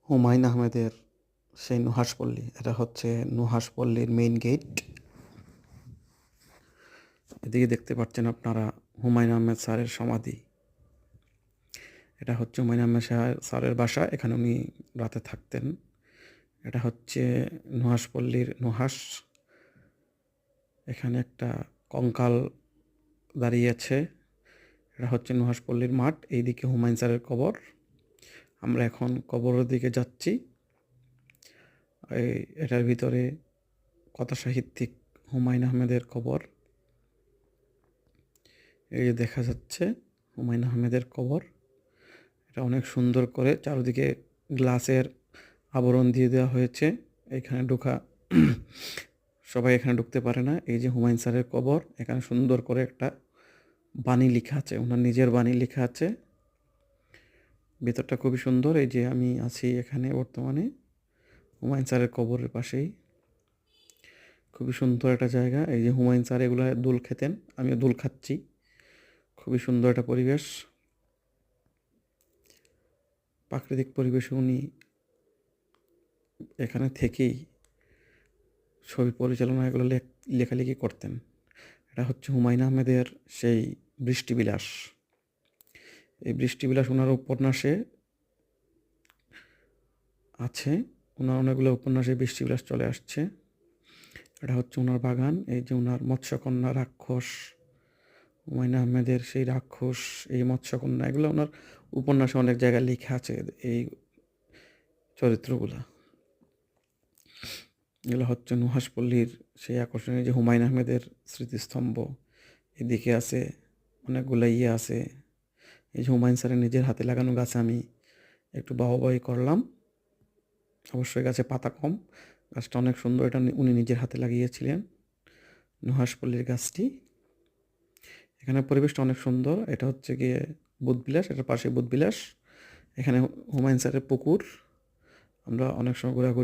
হুমায়ূন আহমেদের সেই নুহাশপল্লী। এটা হচ্ছে নুহাশপল্লীর মেইন গেট। এদিকে দেখতে পাচ্ছেন আপনারা হুমায়ূন আহমেদ স্যারের সমাধি। এটা হচ্ছে হুমায়ূন আহমেদ স্যারের বাসা, এখানে উনি রাতে থাকতেন। এটা হচ্ছে নুহাশপল্লীর নুহাশ। এখানে একটা কঙ্কাল দাঁড়িয়ে আছে। এটা হচ্ছে নুহাশপল্লীর মাঠ, এইদিকে হুমায়ূন স্যারের কবর। আমরা এখন কবরের দিকে যাচ্ছি। এটার ভিতরে কথা সাহিত্যিক হুমায়ূন আহমেদের কবর। এই যে দেখা যাচ্ছে হুমায়ূন আহমেদের কবর। এটা অনেক সুন্দর করে চারিদিকে গ্লাসের আবরণ দিয়ে দেওয়া হয়েছে। এখানে সবাই এখানে ঢুকতে পারে না। এই যে হুমায়ূন স্যারের কবর, এখানে সুন্দর করে একটা বাণী লেখা আছে, ওনার নিজের বাণী লেখা আছে। ভেতরটা খুবই সুন্দর। এই যে আমি আছি এখানে বর্তমানে হুমায়ূন স্যারের কবরের পাশেই। খুবই সুন্দর একটা জায়গা। এই যে হুমায়ূন স্যার এগুলো দোল খেতেন, আমিও দোল খাচ্ছি। খুবই সুন্দর একটা পরিবেশ, প্রাকৃতিক পরিবেশে উনি এখানে থেকেই ছবি পরিচালনা এগুলো লেখালেখি করতেন। এটা হচ্ছে হুমায়ূন আহমেদের সেই বৃষ্টিবিলাস। এই বৃষ্টিবিলাস ওনার উপন্যাসে আছে। ওনার অনেকগুলো উপন্যাসে বৃষ্টিবিলাস চলে আসছে। এটা হচ্ছে ওনার বাগান। এই যে ওনার মৎস্যকন্যা, রাক্ষস, হুমায়ূন আহমেদের সেই রাক্ষস, এই মৎস্যকন্যা, এগুলো ওনার উপন্যাসে অনেক জায়গায় লেখা আছে এই চরিত্রগুলা। এগুলো হচ্ছে নুহাশপল্লীর সেই আকর্ষণীয় যে হুমায়ূন আহমেদের স্মৃতিস্তম্ভ। এদিকে আছে অনেকগুলো আছে। এই যে হুমায়ূন স্যারের নিজের হাতে লাগানো গাছ আমি একটু বাহবাহি করলাম। অবশ্যই গাছে পাতা কম, গাছটা অনেক সুন্দর। এটা উনি নিজের হাতে লাগিয়েছিলেন, নুহাশপল্লীর গাছটি। এখানে পরিবেশটা অনেক সুন্দর। এটা হচ্ছে গিয়ে বুধবিলাস, এটার পাশে বুধবিলাস। এখানে হুমায়ূন স্যারের পুকুর। আমরা অনেক সময় ঘোরাঘুরি